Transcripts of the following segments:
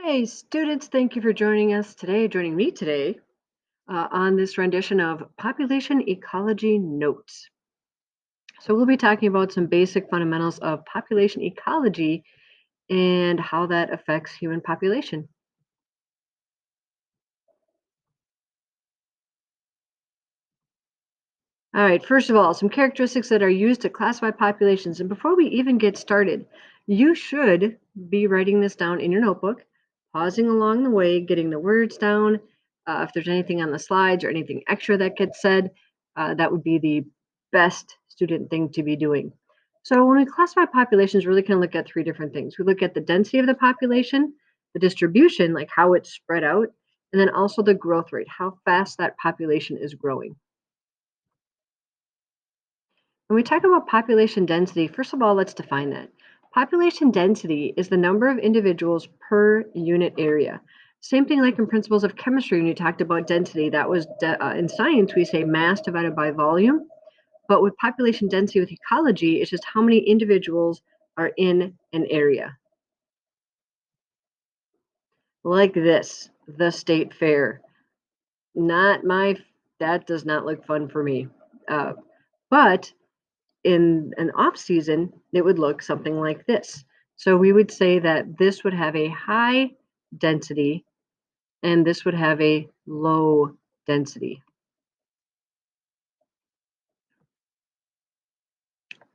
Hey, students, thank you for joining me today on this rendition of Population Ecology Notes. So, we'll be talking about some basic fundamentals of population ecology and how that affects human population. All right, first of all, some characteristics that are used to classify populations. And before we even get started, you should be writing this down in your notebook, pausing along the way, getting the words down. If there's anything on the slides or anything extra that gets said, that would be the best student thing to be doing. So, when we classify populations, we're really can look at three different things. We look at the density of the population, the distribution, like how it's spread out, and then also the growth rate, how fast that population is growing. When we talk about population density, first of all, let's define that. Population density is the number of individuals per unit area. Same thing like in principles of chemistry when you talked about density. That was in science, we say mass divided by volume. But with population density with ecology, it's just how many individuals are in an area. Like this, the state fair. Not my, that does not look fun for me. Uh, but in an off season, it would look something like this. So we would say that this would have a high density and this would have a low density.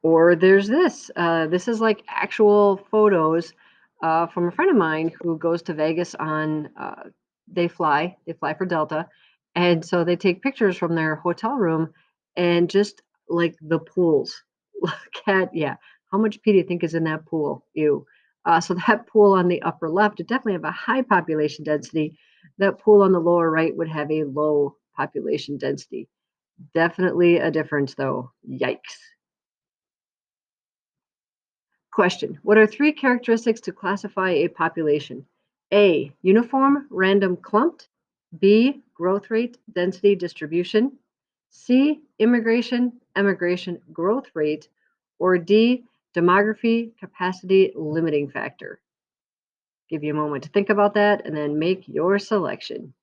Or there's this. This is like actual photos from a friend of mine who goes to Vegas on. They fly for Delta, and so they take pictures from their hotel room, and just like the pools. Look at how much pee do you think is in that pool? Ew. So that pool on the upper left would definitely have a high population density. That pool on the lower right would have a low population density. Definitely a difference, though. Yikes. Question: what are three characteristics to classify a population? A. Uniform, random, clumped. B. Growth rate, density, distribution. C. Immigration, emigration, growth rate. Or D. Demography, capacity, limiting factor. Give you a moment to think about that and then make your selection.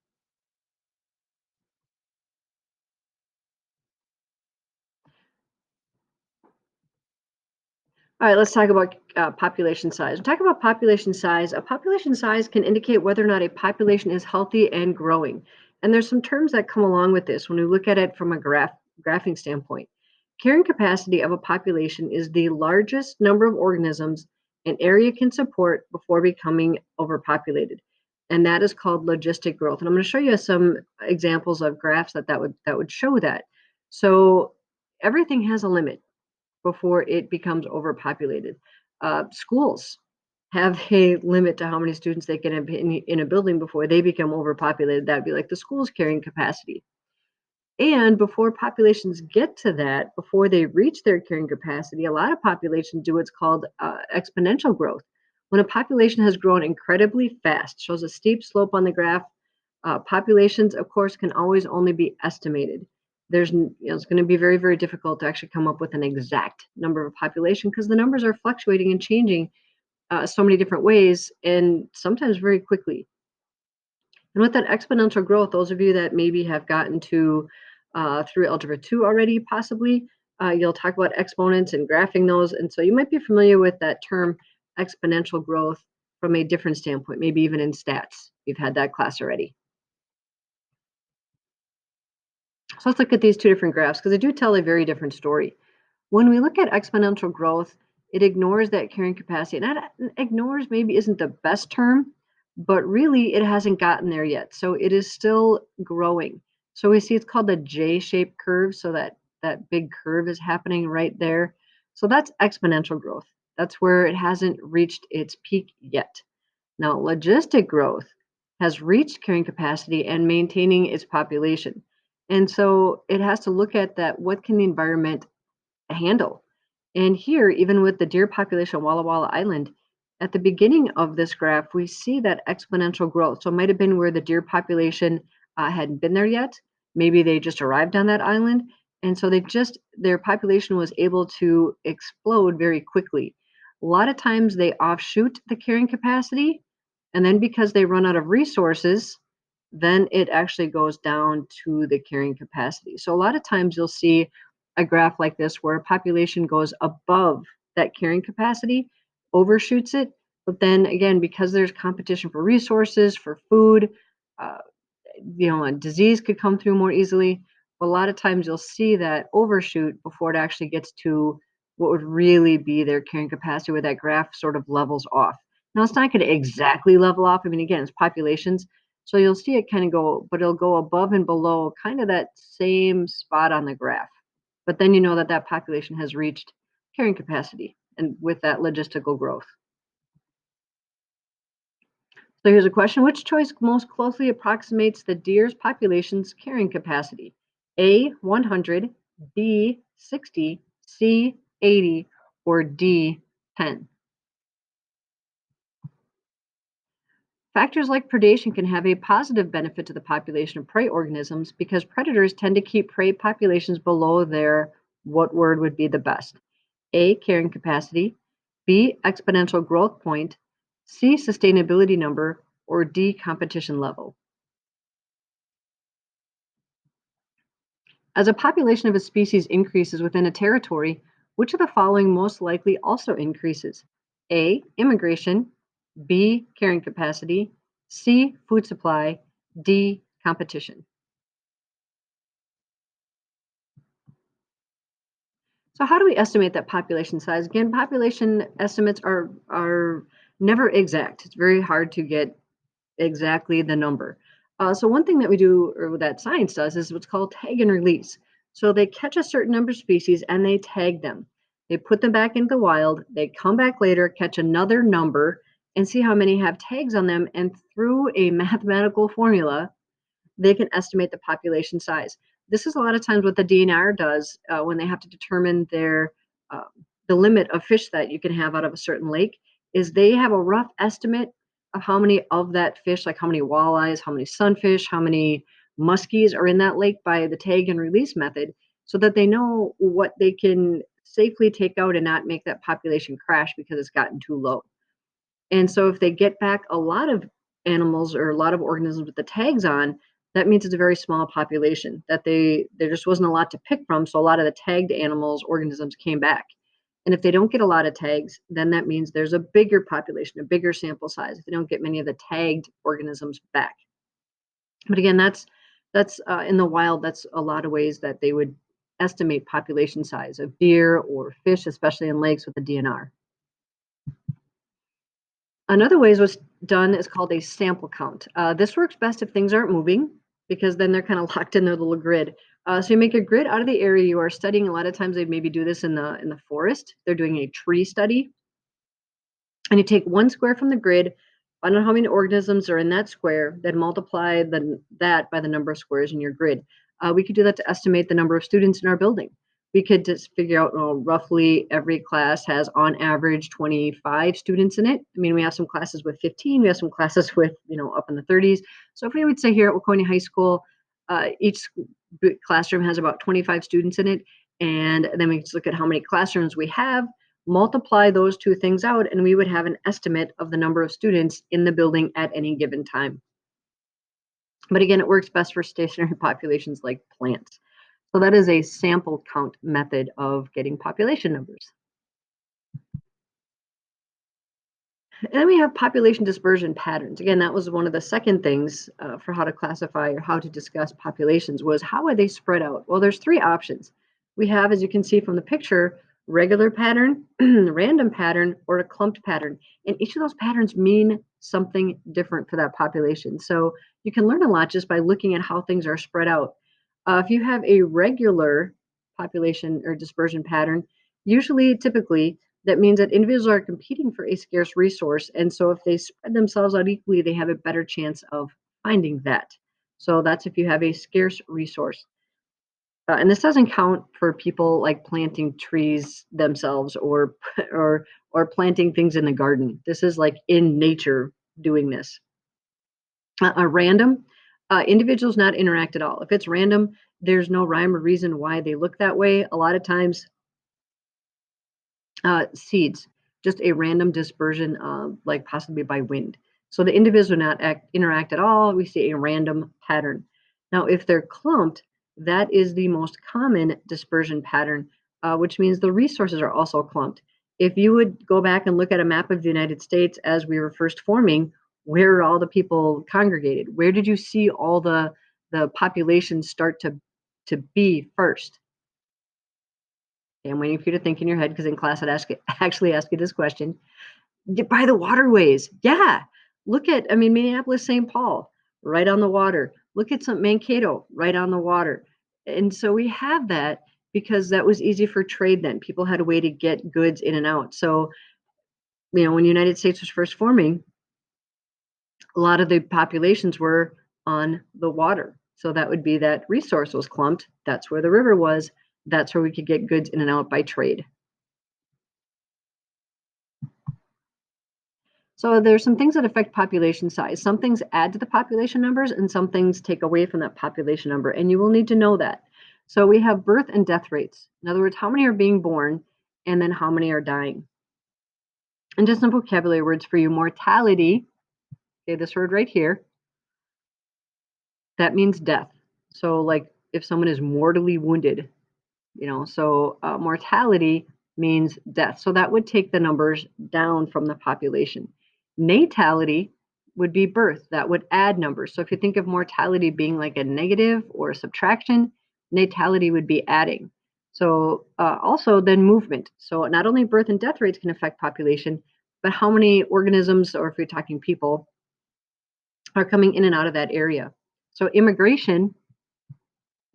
All right, let's talk about population size. Talk about population size. A population size can indicate whether or not a population is healthy and growing. And there's some terms that come along with this when we look at it from a graphing standpoint. Carrying capacity of a population is the largest number of organisms an area can support before becoming overpopulated. And that is called logistic growth. And I'm going to show you some examples of graphs that would show that. So everything has a limit before it becomes overpopulated. Schools have a limit to how many students they can have in a building before they become overpopulated. That'd be like the school's carrying capacity. And before populations get to that, before they reach their carrying capacity, a lot of populations do what's called exponential growth. When a population has grown incredibly fast, shows a steep slope on the graph, populations, of course, can always only be estimated. It's going to be very, very difficult to actually come up with an exact number of population because the numbers are fluctuating and changing so many different ways and sometimes very quickly. And with that exponential growth, those of you that maybe have gotten to through Algebra 2 already, possibly, you'll talk about exponents and graphing those. And so you might be familiar with that term exponential growth from a different standpoint, maybe even in stats. You've had that class already. So let's look at these two different graphs because they do tell a very different story. When we look at exponential growth, it ignores that carrying capacity. And that ignores maybe isn't the best term, but really it hasn't gotten there yet. So it is still growing. So we see it's called the J-shaped curve. So that big curve is happening right there. So that's exponential growth. That's where it hasn't reached its peak yet. Now, logistic growth has reached carrying capacity and maintaining its population. And so it has to look at that what can the environment handle? And here, even with the deer population on Walla Walla Island, at the beginning of this graph, we see that exponential growth. So it might have been where the deer population hadn't been there yet. Maybe they just arrived on that island. And so their population was able to explode very quickly. A lot of times they offshoot the carrying capacity And then because they run out of resources, then it actually goes down to the carrying capacity. So a lot of times you'll see a graph like this where a population goes above that carrying capacity, overshoots it. But then again, because there's competition for resources, for food, uh, a disease could come through more easily. But a lot of times you'll see that overshoot before it actually gets to what would really be their carrying capacity, where that graph sort of levels off. Now, it's not going to exactly level off. I mean, again, it's populations. So you'll see it kind of go, but it'll go above and below kind of that same spot on the graph. But then you know that that population has reached carrying capacity and with that logistical growth. So here's a question. Which choice most closely approximates the deer's population's carrying capacity? A, 100, B, 60, C, 80, or D, 10? Factors like predation can have a positive benefit to the population of prey organisms because predators tend to keep prey populations below their what word would be the best? A, carrying capacity, B, exponential growth point, C, sustainability number, or D, competition level. As a population of a species increases within a territory, which of the following most likely also increases? A, immigration, B, carrying capacity, C, food supply, D, competition. So how do we estimate that population size? Again, population estimates are never exact. It's very hard to get exactly the number. So one thing that we do, or that science does, is what's called tag and release. So they catch a certain number of species and they tag them. They put them back into the wild. They come back later, catch another number, and see how many have tags on them. And through a mathematical formula, they can estimate the population size. This is a lot of times what the DNR does when they have to determine uh, the limit of fish that you can have out of a certain lake. Is they have a rough estimate of how many of that fish, like how many walleyes, how many sunfish, how many muskies are in that lake by the tag and release method, so that they know what they can safely take out and not make that population crash because it's gotten too low. And so if they get back a lot of animals or a lot of organisms with the tags on, that means it's a very small population, that there just wasn't a lot to pick from. So a lot of the tagged animals, organisms came back. And if they don't get a lot of tags, then that means there's a bigger population, a bigger sample size if they don't get many of the tagged organisms back. But again, that's in the wild, that's a lot of ways that they would estimate population size of deer or fish, especially in lakes with the DNR. Another way is what's done is called a sample count. This works best if things aren't moving because then they're kind of locked in their little grid. So you make a grid out of the area you are studying. A lot of times they maybe do this in the forest. They're doing a tree study, and you take one square from the grid, find out how many organisms are in that square, then multiply that by the number of squares in your grid. We could do that to estimate the number of students in our building. We could just figure out, roughly every class has on average 25 students in it. I mean, we have some classes with 15, we have some classes with, up in the 30s. So if we would say here at Waconia High School, each classroom has about 25 students in it, and then we just look at how many classrooms we have, multiply those two things out, and we would have an estimate of the number of students in the building at any given time. But again, it works best for stationary populations like plants. So that is a sample count method of getting population numbers. And then we have population dispersion patterns. Again, that was one of the second things for how to classify or how to discuss populations was how are they spread out? Well, there's three options. We have, as you can see from the picture, regular pattern, random pattern, or a clumped pattern. And each of those patterns mean something different for that population. So you can learn a lot just by looking at how things are spread out. If you have a regular population or dispersion pattern, usually, typically, that means that individuals are competing for a scarce resource. And so if they spread themselves out equally, they have a better chance of finding that. So that's if you have a scarce resource. And this doesn't count for people like planting trees themselves or planting things in the garden. This is like in nature doing this. A random, individuals not interact at all. If it's random, there's no rhyme or reason why they look that way. A lot of times seeds, just a random dispersion, like possibly by wind. So the individuals do not interact at all. We see a random pattern. Now, if they're clumped, that is the most common dispersion pattern, which means the resources are also clumped. If you would go back and look at a map of the United States as we were first forming, where are all the people congregated? Where did you see all the population start to be first? Okay, I'm waiting for you to think in your head because in class I'd actually ask you this question. By the waterways. Yeah. Look at, I mean, Minneapolis, St. Paul, right on the water. Look at some Mankato, right on the water. And so we have that because that was easy for trade then. People had a way to get goods in and out. So, when the United States was first forming, a lot of the populations were on the water. So that would be that resource was clumped. That's where the river was. That's where we could get goods in and out by trade. So there's some things that affect population size. Some things add to the population numbers and some things take away from that population number, and you will need to know that. So we have birth and death rates. In other words, how many are being born and then how many are dying. And just some vocabulary words for you. Mortality, okay, this word right here, that means death. So like if someone is mortally wounded, so mortality means death. So that would take the numbers down from the population. Natality would be birth. That would add numbers. So if you think of mortality being like a negative or a subtraction, natality would be adding. So also then movement. So not only birth and death rates can affect population, but how many organisms, or if you're talking people, are coming in and out of that area. So immigration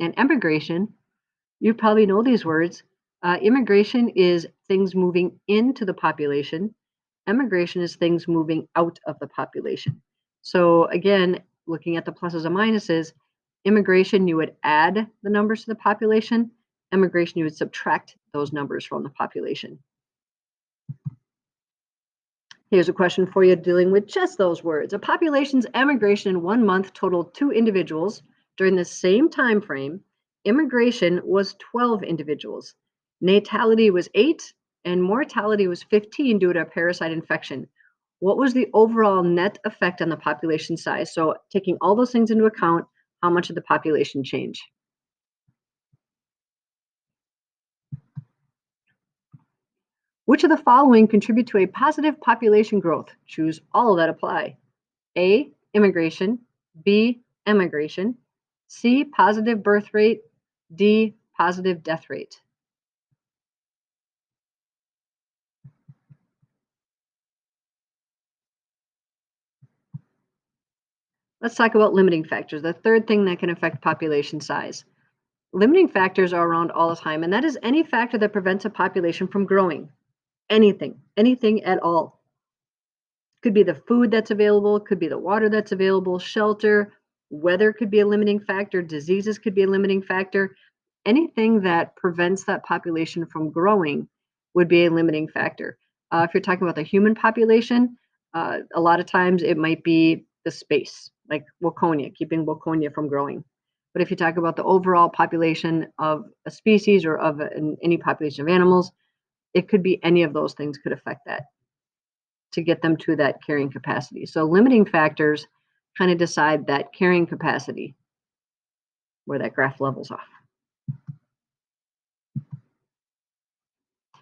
and emigration, you probably know these words. Immigration is things moving into the population. Emigration is things moving out of the population. So again, looking at the pluses and minuses, immigration, you would add the numbers to the population. Emigration, you would subtract those numbers from the population. Here's a question for you dealing with just those words. A population's emigration in 1 month totaled 2 individuals. During the same time frame, immigration was 12 individuals. Natality was 8, and mortality was 15 due to a parasite infection. What was the overall net effect on the population size? So, taking all those things into account, how much did the population change? Which of the following contribute to a positive population growth? Choose all that apply. A, immigration, B, emigration, C, positive birth rate, D, positive death rate. Let's talk about limiting factors, the third thing that can affect population size. Limiting factors are around all the time, and that is any factor that prevents a population from growing. Anything at all. Could be the food that's available, could be the water that's available, shelter, weather could be a limiting factor, diseases could be a limiting factor. Anything that prevents that population from growing would be a limiting factor. If you're talking about the human population, a lot of times it might be the space, like Waconia, keeping Waconia from growing. But if you talk about the overall population of a species or of any population of animals, it could be any of those things could affect that to get them to that carrying capacity. So limiting factors kind of decide that carrying capacity where that graph levels off.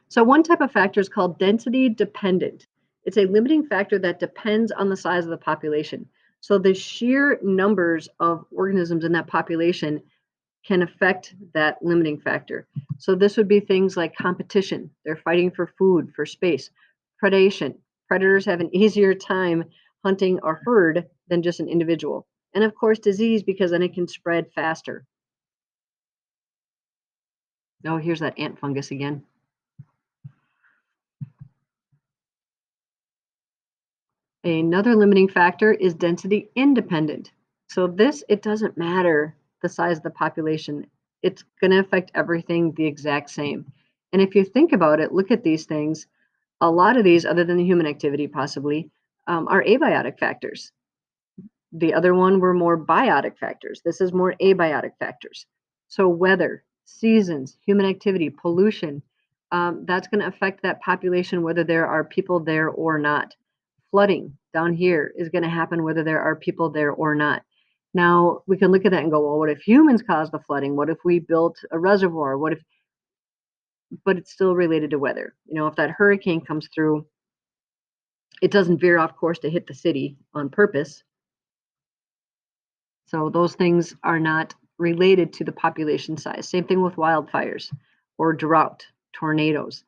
So one type of factor is called density dependent. It's a limiting factor that depends on the size of the population. So the sheer numbers of organisms in that population can affect that limiting factor. So this would be things like competition. They're fighting for food, for space. Predation. Predators have an easier time hunting a herd than just an individual. And of course, disease, because then it can spread faster. Oh, here's that ant fungus again. Another limiting factor is density independent. So this, it doesn't matter the size of the population. It's going to affect everything the exact same. And if you think about it, look at these things. A lot of these, other than the human activity possibly, are abiotic factors. The other one were more biotic factors. This is more abiotic factors. So weather, seasons, human activity, pollution, that's going to affect that population whether there are people there or not. Flooding, down here is going to happen whether there are people there or not. Now, we can look at that and go, well, what if humans caused the flooding? What if we built a reservoir? What if, but it's still related to weather. If that hurricane comes through, it doesn't veer off course to hit the city on purpose. So those things are not related to the population size. Same thing with wildfires or drought, tornadoes.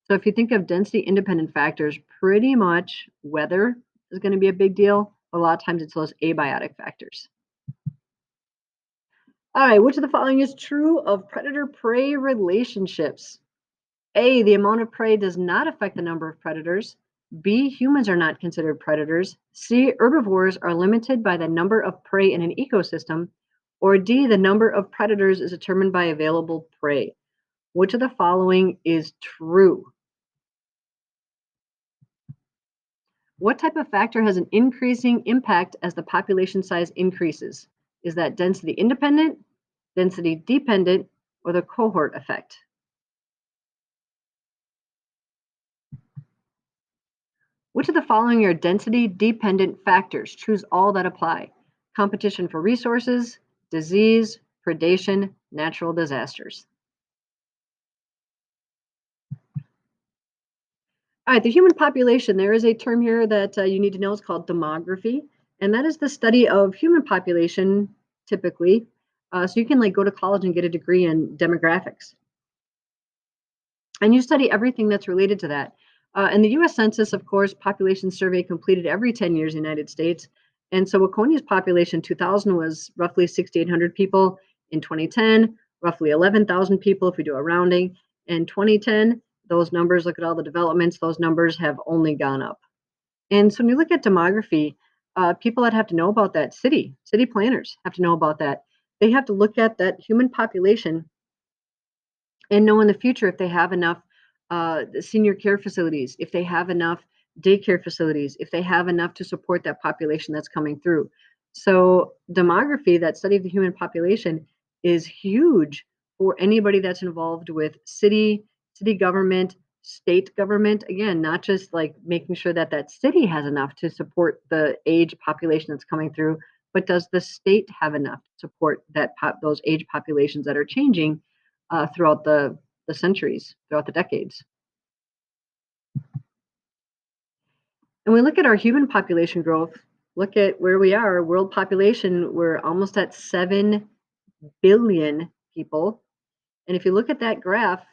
So if you think of density independent factors, pretty much weather is going to be a big deal. A lot of times it's those abiotic factors. All right, which of the following is true of predator-prey relationships? A, the amount of prey does not affect the number of predators. B, humans are not considered predators. C, herbivores are limited by the number of prey in an ecosystem. Or D, the number of predators is determined by available prey. Which of the following is true? What type of factor has an increasing impact as the population size increases? Is that density independent, density dependent, or the cohort effect? Which of the following are density dependent factors? Choose all that apply. Competition for resources, disease, predation, natural disasters. All right, the human population, there is a term here that you need to know. It's called demography. And that is the study of human population typically. So you can go to college and get a degree in demographics. And you study everything that's related to that. And the US Census, of course, population survey completed every 10 years in the United States. And so Waconia's population 2000 was roughly 6,800 people. In 2010, roughly 11,000 people if we do a rounding. In 2010, those numbers, look at all the developments, those numbers have only gone up. And so when you look at demography, people that have to know about that, city planners have to know about that. They have to look at that human population and know in the future if they have enough senior care facilities, if they have enough daycare facilities, if they have enough to support that population that's coming through. So demography, that study of the human population, is huge for anybody that's involved with city government, state government. Again, not just making sure that that city has enough to support the age population that's coming through, but does the state have enough to support those age populations that are changing throughout the centuries, throughout the decades. And we look at our human population growth, look at where we are, world population, we're almost at 7 billion people. And if you look at that graph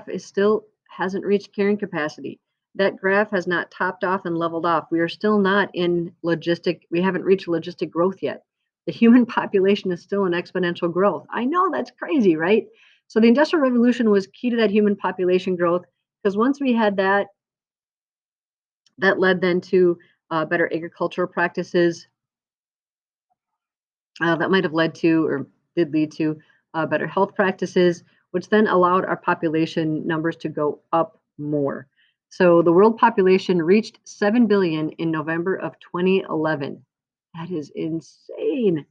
is still hasn't reached carrying capacity. That graph has not topped off and leveled off. We are still not in we haven't reached logistic growth yet. The human population is still in exponential growth. I know that's crazy, right? So the Industrial Revolution was key to that human population growth because once we had that, that led then to better agricultural practices. That might have led to or did lead to better health practices, which then allowed our population numbers to go up more. So the world population reached 7 billion in November of 2011. That is insane.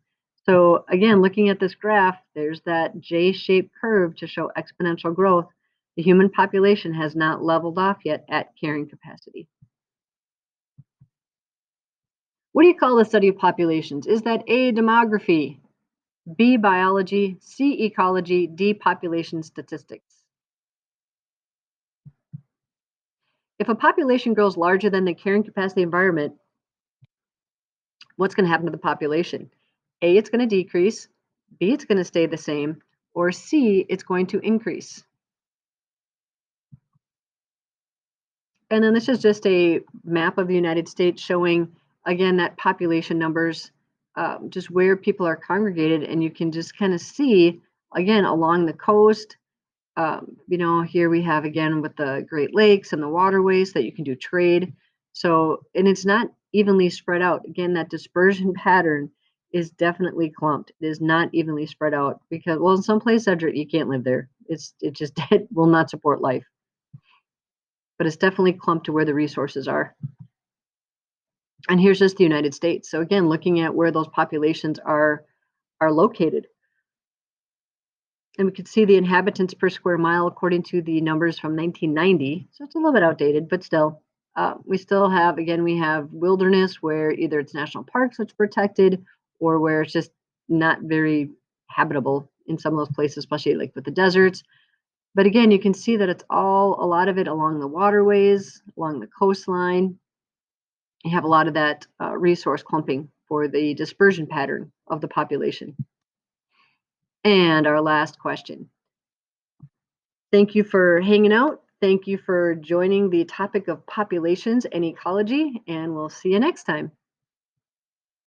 So again, looking at this graph, there's that J-shaped curve to show exponential growth. The human population has not leveled off yet at carrying capacity. What do you call the study of populations? Is that A, demography, B, biology, C, ecology, D, population statistics? If a population grows larger than the carrying capacity environment, what's going to happen to the population? A, it's going to decrease, B, it's going to stay the same, or C, it's going to increase. And then this is just a map of the United States showing, again, that population numbers, just where people are congregated. And you can just kind of see, again, along the coast. Here we have, again, with the Great Lakes and the waterways that you can do trade. So, and it's not evenly spread out. Again, that dispersion pattern is definitely clumped. It is not evenly spread out because, well, in some places, you can't live there. It just it will not support life. But it's definitely clumped to where the resources are. And here's just the United States. So again, looking at where those populations are located. And we can see the inhabitants per square mile according to the numbers from 1990. So it's a little bit outdated, but still. We still have, again, we have wilderness where either it's national parks that's protected or where it's just not very habitable in some of those places, especially like with the deserts. But again, you can see that it's all a lot of it along the waterways, along the coastline. You have a lot of that resource clumping for the dispersion pattern of the population. And our last question. Thank you for hanging out. Thank you for joining the topic of populations and ecology, and we'll see you next time.